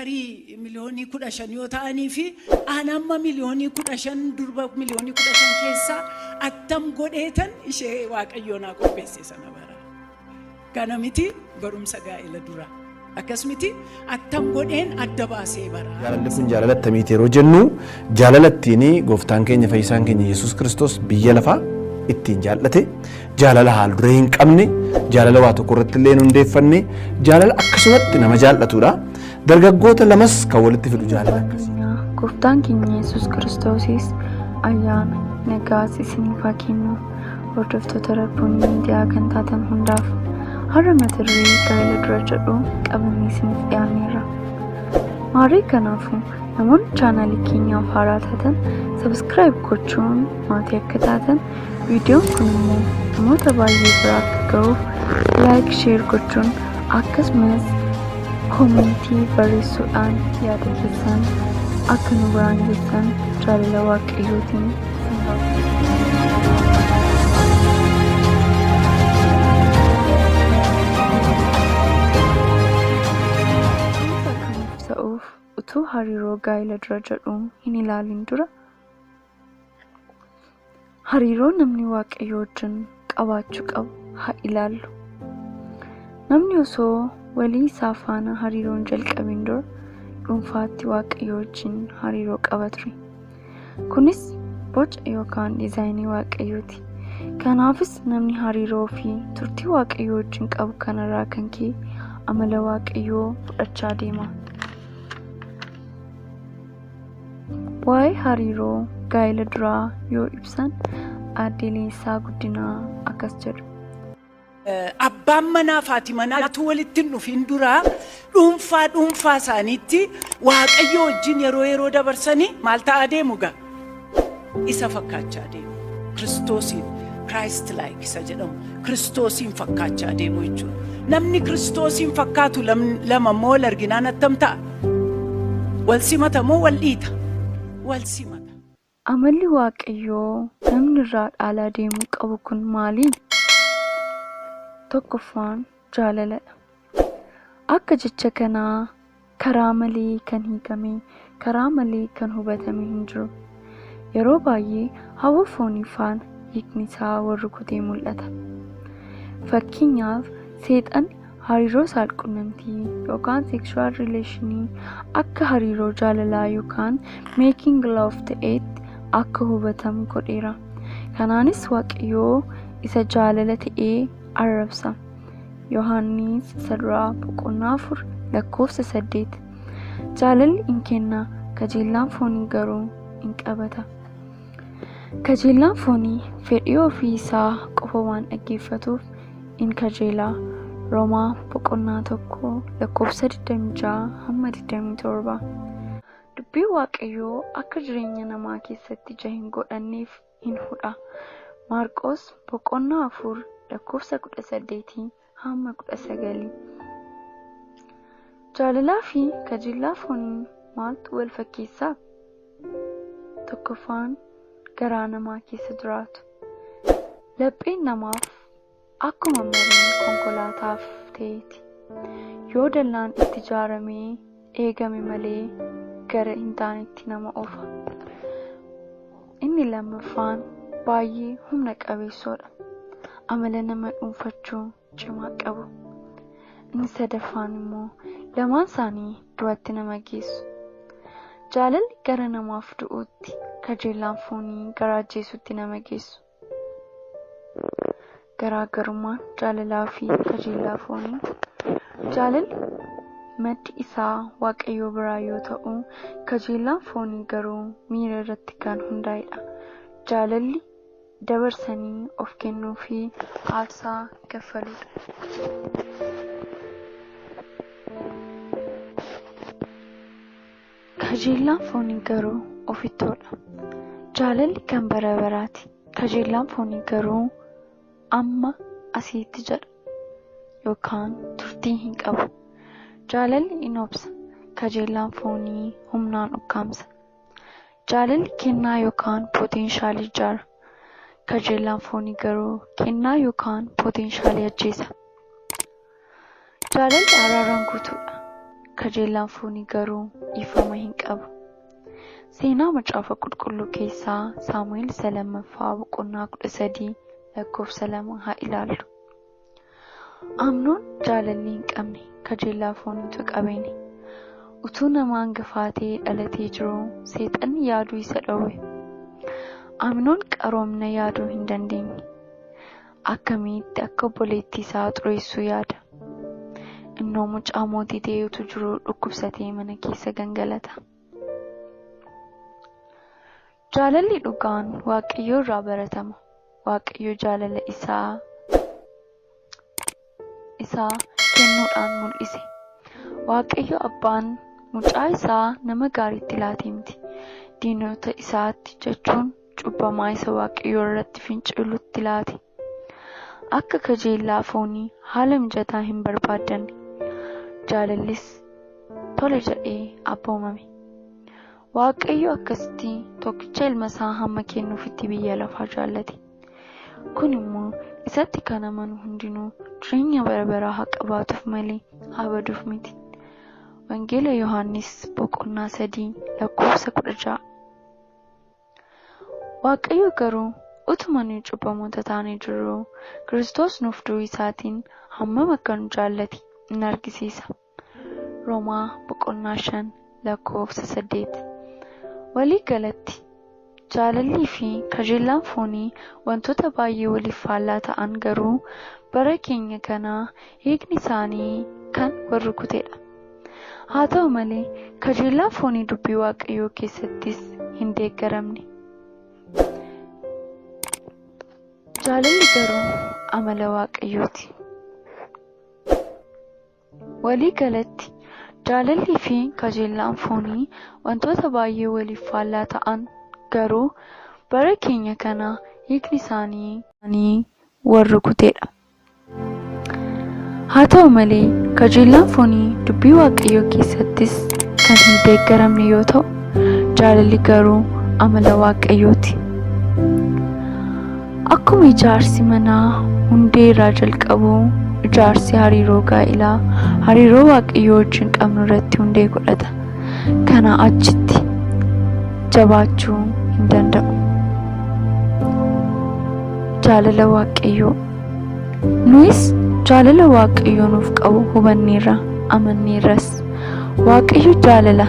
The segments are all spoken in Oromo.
tarii miliyoonii 15 yoo ta'anii fi aanamma miliyoonii 15 durba miliyoonii 15 keessa attam godheetan ishee waaqayyoonaa qopheesse sana bara. Kana miti barumsa gaa'ela dura. Akkasumatti attam godheen adda baasee bara. Jaalalli kun jaalala attamiiti yeroo jennu jaalalattiin gooftaan keenya fayyisaan keenya Yesuus Kiristoos biyya lafaa ittiin jaallate jaalala haal duree hin qabne jaalala waa tokko irratti illee hundeeffanne jaalala akkasumatti nama jaallatudha. Dargaggoota lamas kan walitti fidu jaalala akkasii. Gooftaan keenya Yesuus Kiristoosis ayyaana nagaas isiniif haa kennu. Hordoftoota Rabboon miidiyaa kan taatan hundaaf har'a mata duree gaa'ela dura jedhu qabannee isiniif dhiyaanneerra. Maarii kanaafuu namoonni chaanaalii keenyaaf haaraa taatan sabskiraayib gochuun maatii akka taatan viidiyoon kun immoo namoota baay'ee bira akka ga'uuf laayik sheer gochuun akkasumas koomentii barreessuudhaan yaada keessan akka nu biraan geessan jaalala waaqayyootiin isin gaafadha. Utuu hariiroo gaa'ela dura jedhuun hin ilaalin dura hariiroo namni waaqayyo wajjin qabaachuu qabu haa ilaallu. Namni osoo walii isaa faana hariiroon jalqabin dura dhuunfaatti waaqayyo wajjin hariiroo qaba ture. Kunis boca yookaan diizaayinii waaqayyooti. Kanaafis namni hariiroo fi turtii waaqayyo wajjin qabu kanarraa kan ka'e amala waaqayyoo fudhachaa deema. Waa'ee hariiroo gaa'ela duraa yoo ibsan aadde Leensaa Guddinaa akkas jedhu. Abbaan manaa fi haati manaa walitti hin dhufin dura dhuunfaa isaaniitti waaqayyo wajjin yeroo dabarsanii maal ta'aa deemu gaa? Isa fakkaachaa deemu. Kiristoosiin Christ like isa jedhamu Kiristoosiin fakkaachaa deemu jechuudha. Namni Kiristoosiin fakkaatu lama immoo wal arginaan attam ta'a? Wal simata moo wal dhiita? Wal simata. Amalli waaqayyoo namni irraa dhaalaa deemuu qabu kun maali? Tokkoffaan jaalaladha. Akka jecha kanaa karaa malee kan hiikame, karaa malee kan hubatame hin jiru. Yeroo baay'ee hawwa foonii faana hiikni isaa warri kutee mul'ata. Fakkeenyaaf seexanni hariiroo saal-qunnamtii yookaan sexual relationii akka hariiroo jaalalaa yookaan making love ta'etti akka hubatamu godheera. Kanaanis waaqayyoo isa jaalala ta'ee arrabsa. Yohaannis 4:8 Jaalalli hin kenna, kajeellaan foonii garuu hin qabata. Kajeellaan foonii fedhii ofii isaa qofa waan dhaggeeffatuuf hin kajeela. Roomaa 1:26-27 Dubbii waaqayyoo akka jireenya namaa keessatti ija hin godhanneef hin hudha. Maarqos 4:18-19 Jaalalaa fi kajeellaa foonii maaltu wal fakkeessaa? Tokkoffaan garaa namaa keessa jiraatu. Lapheen namaaf akkuma marii konkolaataaf ta'eeti. Yoo dallaan itti ijaaramee eegame malee gara hin taanetti nama oofa. Inni lammaffaan baay'ee humna qabeessoodha. Amala nama dhuunfachuu cimaa qabu. Inni sadaffaan immoo lamaan isaanii du'atti nama geessu. Jaalalli gara namaaf du'uutti, kajeellaan foonii gara ajjeesuutti nama geessu. Garaagarummaan jaalalaa fi kajeellaa foonii. Jaalalli maddi isaa waaqayyoo biraa yoo ta'u, kajeellaan foonii garuu miira irratti kan hundaa'edha. Jaalalli dabarsanii of kennuu fi aarsaa kaffaluudha. Kajeellaan foonii garuu ofittoodha. Jaalalli kan bara baraati. Kajeellaan foonii garuu amma asiitti jedha yookaan turtii hin qabu. Jaalalli in obsa. Kajeellaan foonii humnaan ukkaamsa. Jaalalli kennaa yookaan poteenshaalii ijaara. Kajeellaan foonii garuu kennaa yookaan poteenshaalii ajjeesa. Jaalalli araaraan guutuudha. kajeellaan foonii garuu ifama hin qabu. Seenaa macaafa qulqulluu keessaa Saamu'eel isa lammaffaa boqonnaa 13 lakkoofsa 2 haa ilaallu. Amnoon jaalalli hin qabne kajeellaa fooniitu qabeeni. Utuu nama hangafaatee dhalatee jiru seexanni yaaduu isa dhowwe. Amnoon qaroomina yaaduu hin dandeenye. Akkamitti akka obboleettii isaa xureessuu yaada. Innoo mucaa mootii ta'etu jiru dhukkubsatee mana keessa gangalata. Jaalalli dhugaan Waaqayyoo irraa baratama. Waaqayyo jaalala isaa kennuudhaan mul'ise. Waaqayyo abbaan mucaa isaa nama gaariitti laate miti. Diinota isaatti jechuun cubbamaa isa Waaqayyoo irratti fincilutti laate. Akka kajeellaa foonii haala mijataa hin barbaaddanne. Jaalallis tole jedhee abboomame. Waaqayyo akkasitti tokkicha ilma isaa hamma kennuufitti biyya lafaa jaallate. Kun immoo isatti kan amanu hundinuu jireenya bara baraa haa qabaatuuf malee haa baduuf miti. Wangeela Yohaannis boqonnaa 3 lakkoofsa 16. Waaqayyo garuu utuma nuyi cubbamoota taanee jirru Kiristoos nuuf du'uu isaatiin hammam akka nu jaallate in argisiisa. Roomaa boqonnaa 5 lakkoofsa 8. Walii galatti jaalallii fi kajeellaan foonii wantoota baay'ee waliif faallaa ta'an garuu bara keenya kanaa hiikni isaanii kan wal rukutedha. Haa ta'u malee kajeellaan foonii dubbii Waaqayyoo keessattis hin deeggaramne. Jaalalli garuu amala Waaqayyooti. Walii galatti jaalallii fi kajeellaan foonii wantoota baay'ee waliif faallaa ta'an garuu bara keenya kana hiikni isaanii wal rukutedha. Haa ta'u malee kajeellaan foonii dubbii Waaqayyoo keessattis kan hin deeggaramne yoo ta'u, jaalalli garuu amala Waaqayyooti. Akkuma ijaarsi manaa hundee irraa jalqabu ijaarsi hariiroo gaa'ilaa hariiroo Waaqayyoo wajjin qabnu irratti hundee godhata. Kana achitti jabaachuu hin danda'u. Jaalala Waaqayyoo. Nuyis jaalala Waaqayyoo nuuf qabu hubanneerra, amanneerras. Waaqayyo jaalala.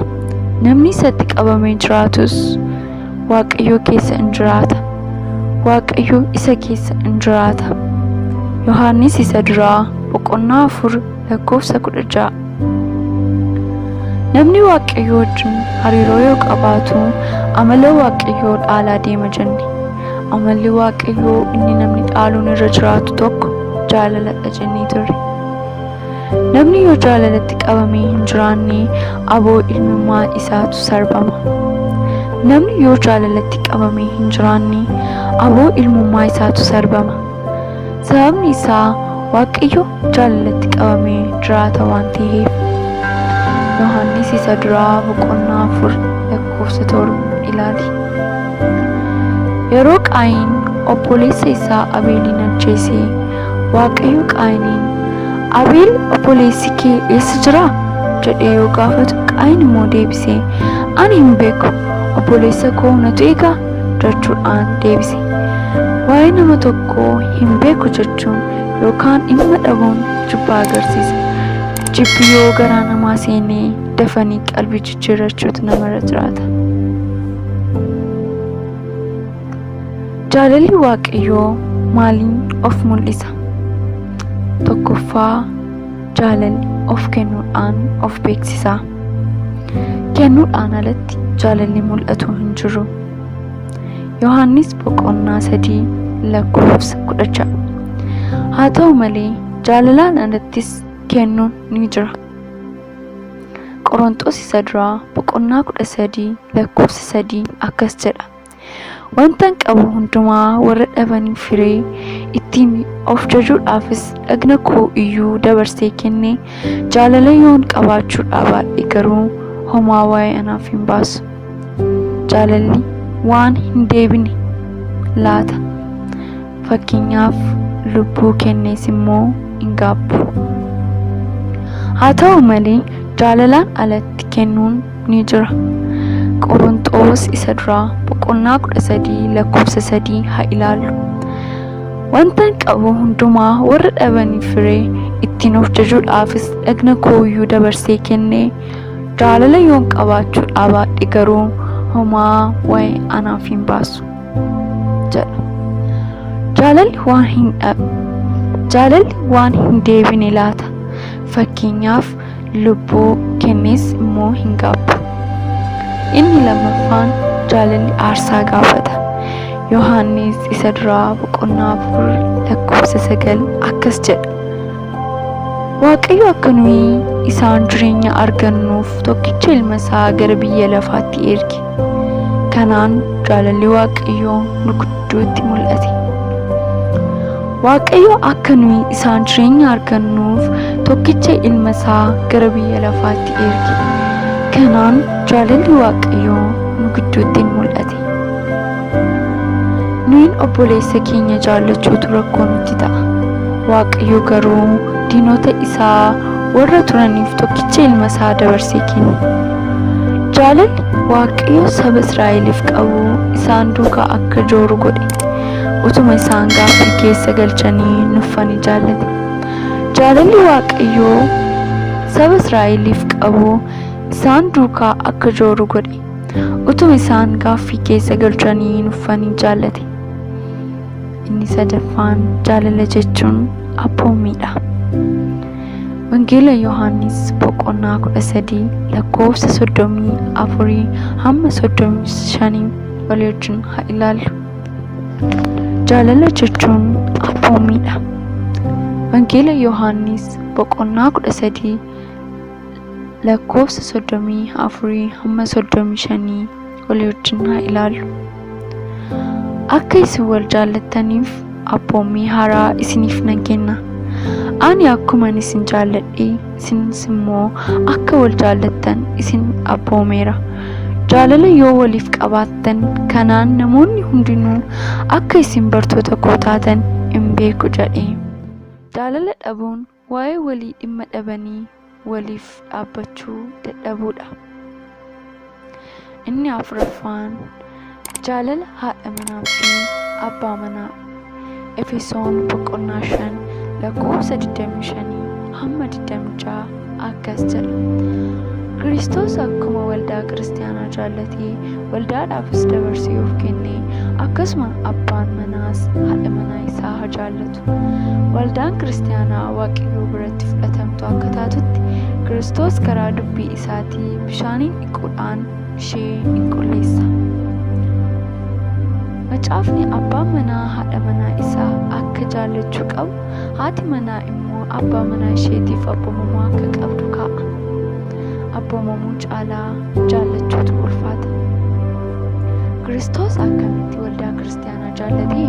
Namni isatti qabamee jiraatus Waaqayyoo keessa in jiraata. Waaqayyo isa keessa in jiraata. Yohaannis isa duraa boqonnaa 4 lakkoofsa 16. Namni Waaqayyoo wajjin hariiroo yoo qabaatu amala Waaqayyoo dhaalaa deema jenne. Amalli Waaqayyoo inni namni dhaaluun irra jiraatu tokko jaalaladha jennee turre. Namni yoo jaalalatti qabamee hin jiraanne aboo ilmummaa isaatu sarbama. Namni yoo jaalalatti qabamee hin jiraanne aboo ilmummaa isaatu sarbama. Sababni isaa Waaqayyo jaalalatti qabamee jiraata waan ta'eef. Yohaannis isa duraa boqonnaa 4 lakkoofsa 7 ilaali. Yeroo Qaayin obboleessa isaa Abeelin ajjeese, Waaqayyo Qaayiniin, "Abeel obboleessi kee eessa jira?" jedhee yoo gaafatu, Qaayin immoo deebisee, "Ani hin beeku, obboleessa koo natu eegaa?" jechuudhaan deebise. Waa'ee nama tokkoo hin beeku jechuun yookaan dhimma dhabuun jibba agarsiisa. Jibbi yoo garaa namaa seenee dafanii qalbii jijjiirrachuutu namarra jiraata. Jaalalli Waaqayyoo maaliin of mul'isa? Tokkoffaa, jaalalli of kennuudhaan of beeksisa. Kennuudhaan alatti jaalalli mul'atu hin jiru. Yohaannis boqonnaa 3 lakkoofsa 16. Haa ta'u malee jaalalaan alattis kennuun ni jira. Qorontos isa duraa boqonnaa 13 lakkoofsa 3 akkas jedha. Wantan qabu hundumaa warra dhabaniif firee ittiin of jajuudhaafis dhagna koo iyyuu dabarsee kenne. Jaalala yoon qabaachuudhaa baadhe garuu homaa waa'ee anaaf hin baasu. Jaalalli waan hin deebine laata. Fakkeenyaaf lubbuu kennees immoo hin gaabbu. Haa ta'u malee jaalalaan alatti kennuun ni jira. Qorontos isa duraa boqonnaa 13 haa ilaallu. Wantan qabu hundumaa warra dhabaniif firee ittiin of jajuudhaafis dhagna kooyyuu dabarsee kennee jaalala yoon qabaachuu dhabaadhe garuu homaa waa'ee anaaf hin baasu jedha. Jaalalli waan hin deebine laata. Fakkeenyaaf lubbuu kennees immoo hin gaabbu. Inni lammaffaan jaalalli aarsaa gaafata. Yohaannis isa duraa boqonnaa 4:9 akkas jedha. Waaqayyo akka nuyi isaan jireenya argannuuf tokkicha ilma isaa gara biyya lafaatti erge. Kanaan jaalalli Waaqayyoo nu gidduutti mul'ate. Waaqayyo akka nuyi isaan jireenya argannuuf tokkicha ilma isaa gara biyya lafaatti erge. Kanaan jaalalli Waaqayyoo nu gidduutti mul'ate. Nuyin obboleessa keenya jaallachuutu rakkoo nutti ta'a. Waaqayyo garuu diinota isaa warra turaniif tokkicha ilma isaa dabarsee kenne. Jaalalli Waaqayyo saba Israa'eliif qabu isaan duukaa akka jooru godhe. Utuma isaan gaaffii keessa galchanii nuffanii jaallate. Jaalalli Waaqayyo saba Israa'eliif qabu isaan duukaa akka jooru godhe. Utuma isaan gaaffii keessa galchanii nuffanii jaallate. Inni sadaffaan jaalala jechuun abboomiidha. Wangeela Yohaannis boqonnaa 13:34-35 waliin haa ilaallu. Jaalala jechuun abboomiidha. Wangeela Yohaannis boqonnaa 13:34-35 waliin haa ilaallu. Akka isin wal jaallattaniif abboomii haaraa isiniif nan kenna. Ani akkuma isin jaalladhe isinis immoo akka wal jaallattan isin abboomeera. Jaalala yoo waliif qabaattan kanaan namoonni hundinuu akka isin bartoota koo taatan hin beeku jedhe. Jaalala dhabuun waa'ee walii dhimma dhabanii waliif dhaabbachuu dadhabuudha. Inni afuraffaan jaalala haadha manaa fi abbaa manaa. Efesoon boqonnaa 5:25-26 akkas jedha. Kiristoos akkuma waldaa kiristaanaa jaallatee waldaadhaafis dabarsee of kenne akkasuma abbaan manaas haadha manaa isaa haa jaallatu. Waldaan kiristaanaa Waaqayyoo biratti fudhatamtu akka taatutti Kiristoos karaa dubbii isaatii bishaaniin dhiquudhaan ishee ni qulleessa. Macaafni abbaan manaa haadha manaa isaa akka jaallachuu qabu, haati manaa immoo abbaa manaa isheetiif abboomamuu akka qabdu kaa'a. Abboomamuu caalaa jaallachuutu ulfaata. Kiristoos akkamitti waldaa kiristaanaa jaallate?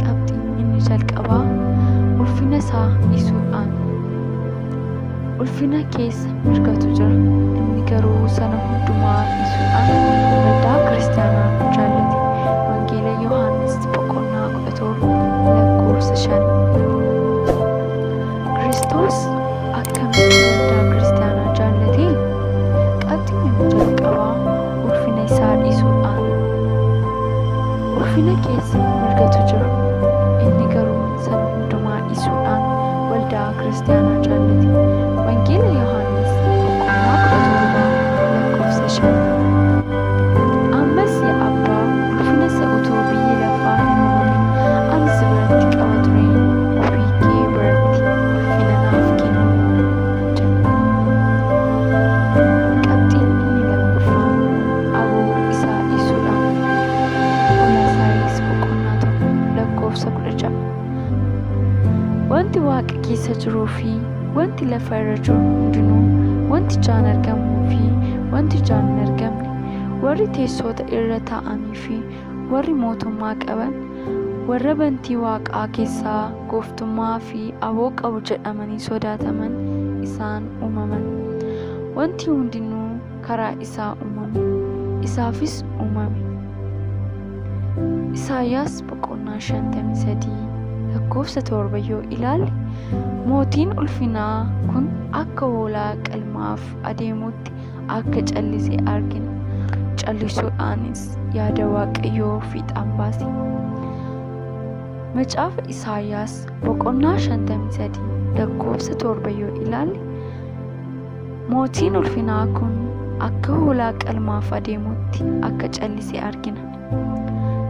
Qabxiin inni jalqabaa ulfina isaa dhiisuudhaan. Ulfina keessa mirgatu jira. Inni garuu sana hundumaa dhiisuudhaan waldaa kiristaanaa jaallate. Wangeela Yohaannis boqonnaa 17:5. Kiristoos akkamitti waldaa kiristaanaa jaallate? Qabxiin inni jalqabaa ulfina isaa dhiisuudhaan. Ulfina keessa mirgatu jira. Inni garuu sana hundumaa dhiisuudhaan waldaa kiristaanaa jaallate. Wangeela Yohaannis boqonnaa 17:5. Ammas yaa Abbaa, ulfina isa utuu biyyi lafaa hin uumamin ani si biratti qaba tureen ofii kee biratti ulfina naaf kenni jedha. Qabxiin inni lammaffaan aboo isaa dhiisuudha. Qolasaayiis boqonnaa 1:16. Wanti Waaqa keessa jiruu fi wanti lafa irra jiru hundinuu, wanti ijaan argamuu fi wanti ijaan hin argamne, warri teessoota irra taa'anii fi warri mootummaa qaban, warra bantii Waaqaa keessaa gooftummaa fi aboo qabu jedhamanii sodaataman isaan uumaman. Wanti hundinuu karaa isaa uumame, isaafis uumame. Isaayyaas boqonnaa 53:7 yoo ilaalle, mootiin ulfinaa kun akka hoolaa qalmaaf adeemutti akka callisee argina. Callisuudhaanis yaada Waaqayyoo fiixaan baase. Macaafa Isaayyaas boqonnaa 53 lakkoofsa 7 yoo ilaalle, mootiin ulfinaa kun akka hoolaa qalmaaf adeemutti akka callisee argina.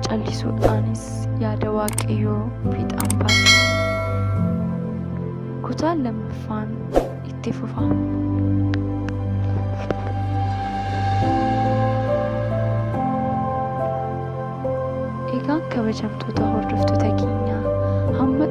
Callisuudhaanis yaada Waaqayyoo fiixaan baase. Kutaan lammaffaan itti fufa. Egaan kabajamtoota hordoftoota keenyaa, hamma